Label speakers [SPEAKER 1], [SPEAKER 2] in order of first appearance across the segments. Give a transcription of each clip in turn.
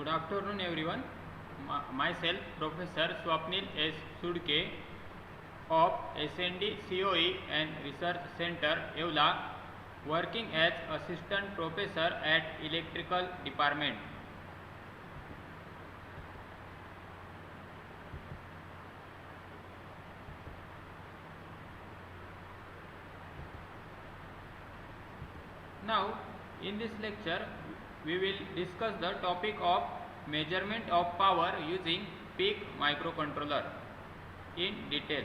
[SPEAKER 1] Good afternoon, everyone. Myself, Professor Swapnil S. Sudke of SND COE and Research Center, Evla, working as Assistant Professor at Electrical Department. Now, in this lecture, we will discuss the topic of measurement of power using PIC microcontroller in detail.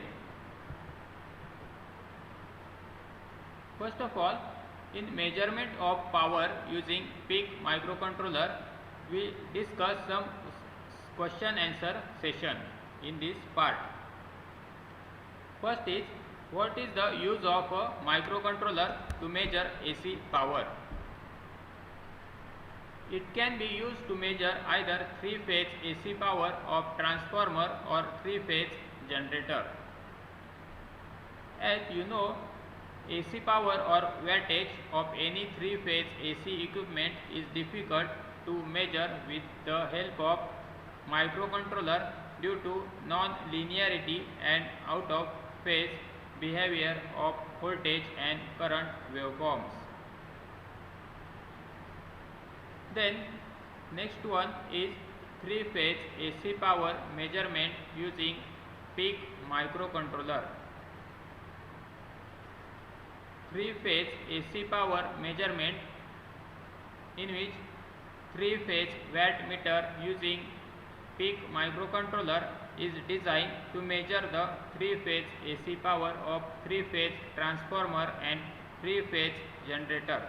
[SPEAKER 1] First of all, in measurement of power using PIC microcontroller, we discuss some question answer session in this part. First is, what is the use of a microcontroller to measure AC power? It can be used to measure either 3-phase AC power of transformer or 3-phase generator. As you know, AC power or wattage of any 3-phase AC equipment is difficult to measure with the help of microcontroller due to non-linearity and out of phase behavior of voltage and current waveforms. Then next one is 3-phase AC power measurement using PIC microcontroller. 3-phase AC power measurement, in which 3-phase wattmeter using PIC microcontroller is designed to measure the 3-phase AC power of 3-phase transformer and 3-phase generator.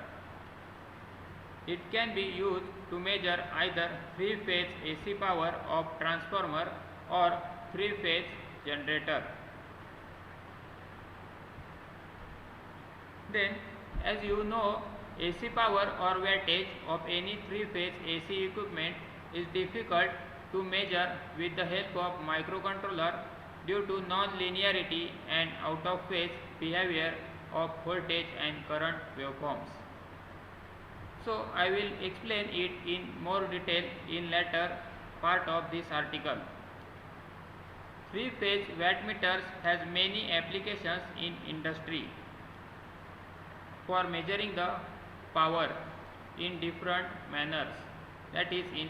[SPEAKER 1] It can be used to measure either 3-phase AC power of transformer or 3-phase generator. Then, as you know, AC power or wattage of any 3-phase AC equipment is difficult to measure with the help of microcontroller due to non-linearity and out of phase behavior of voltage and current waveforms. So I will explain it in more detail in later part of this article. 3-phase wattmeters has many applications in industry for measuring the power in different manners, that is in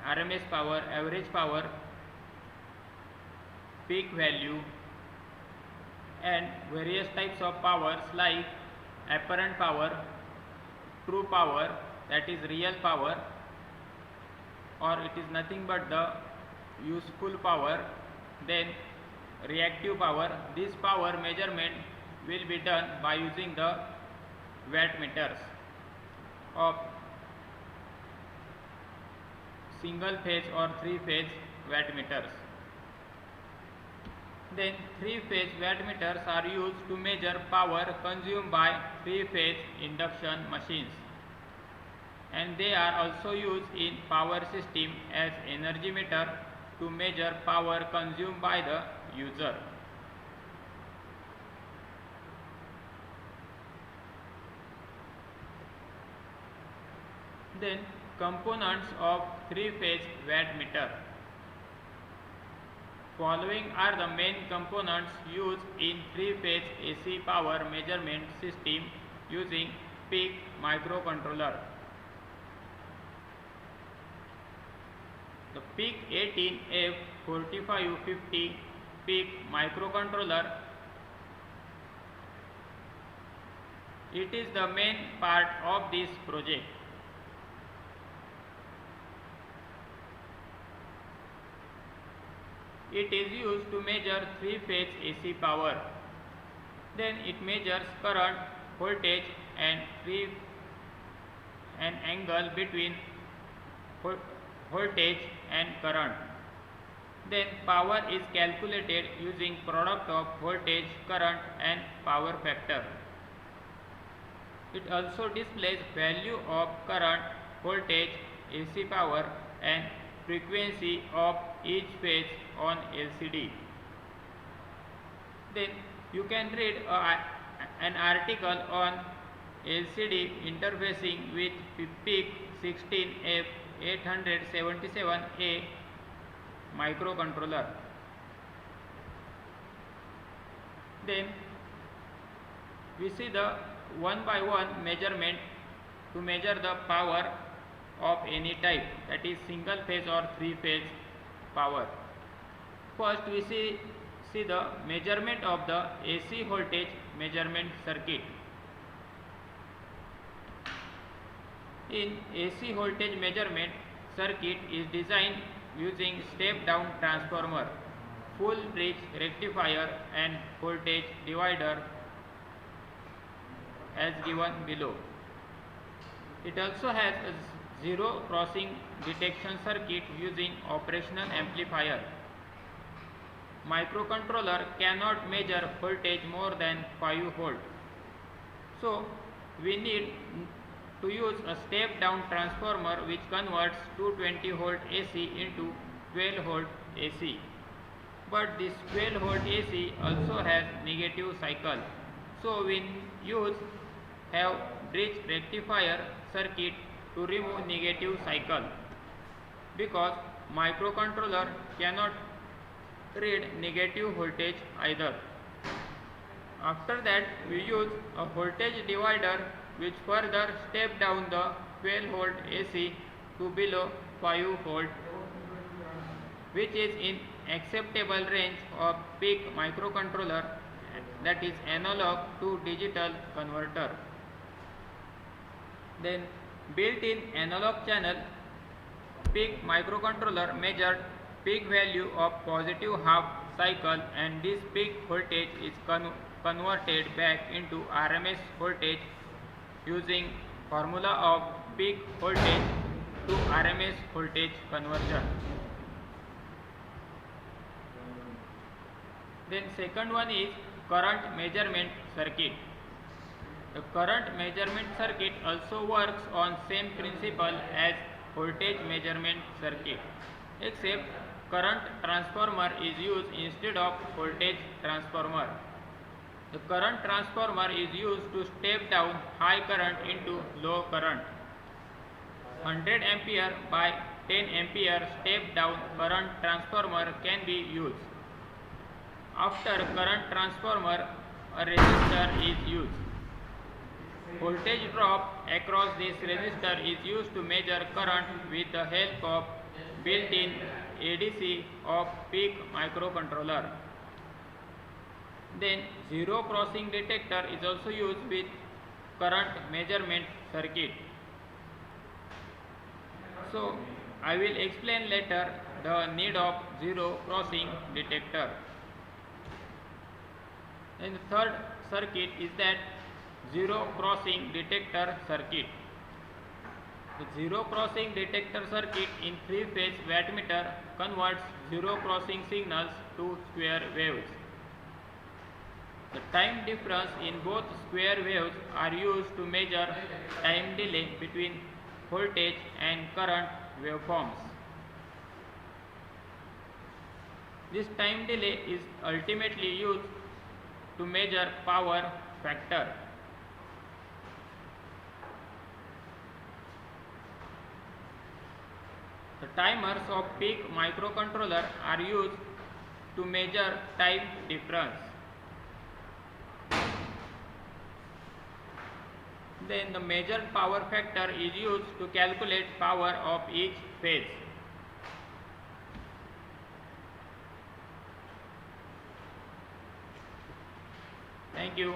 [SPEAKER 1] RMS power, average power, peak value, and various types of powers like apparent power, true power, that is real power, or it is nothing but the useful power, then reactive power. This power measurement will be done by using the wattmeters of single phase or 3-phase wattmeters. Then 3-phase wattmeters are used to measure power consumed by 3-phase induction machines, and they are also used in power system as energy meter to measure power consumed by the user. Then components of 3-phase wattmeter. Following are the main components used in 3-phase AC power measurement system using PIC microcontroller. The PIC 18F4550 PIC microcontroller, it is the main part of this project. It is used to measure 3-phase AC power. Then it measures current, voltage, and an angle between voltage and current. Then power is calculated using product of voltage, current, and power factor. It also displays value of current, voltage, AC power, and frequency of each phase on LCD. Then you can read an article on LCD interfacing with PIC AT877A microcontroller. Then we see the one by one measurement to measure the power of any type, that is single phase or three phase power. First we see the measurement of the AC voltage measurement circuit. In AC voltage measurement circuit is designed using step down transformer, full bridge rectifier and voltage divider as given below. It also has a zero crossing detection circuit using operational amplifier. Microcontroller cannot measure voltage more than 5 volt. So we need to use a step down transformer which converts 220 volt AC into 12 volt AC. But this 12 volt AC also has negative cycle. So we have bridge rectifier circuit to remove negative cycle, because microcontroller cannot read negative voltage either. After that we use a voltage divider which further step down the 12 volt AC to below 5 volt, which is in acceptable range of PIC microcontroller, that is analog to digital converter. Then built-in analog channel PIC microcontroller measured peak value of positive half cycle, and this peak voltage is converted back into RMS voltage using formula of peak voltage to RMS voltage conversion. Then second one is current measurement circuit. The current measurement circuit also works on same principle as voltage measurement circuit, except current transformer is used instead of voltage transformer. The current transformer is used to step down high current into low current. 100 ampere by 10 ampere step down current transformer can be used. After current transformer, a resistor is used. Voltage drop across this resistor is used to measure current with the help of built-in ADC of PIC microcontroller. Then zero crossing detector is also used with current measurement circuit. So I will explain later the need of zero crossing detector. And the third circuit is that zero crossing detector circuit. The zero crossing detector circuit in three phase wattmeter converts zero crossing signals to square waves. The time difference in both square waves are used to measure time delay between voltage and current waveforms. This time delay is ultimately used to measure power factor. The timers of PIC microcontroller are used to measure time difference. Then the measured power factor is used to calculate power of each phase. Thank you.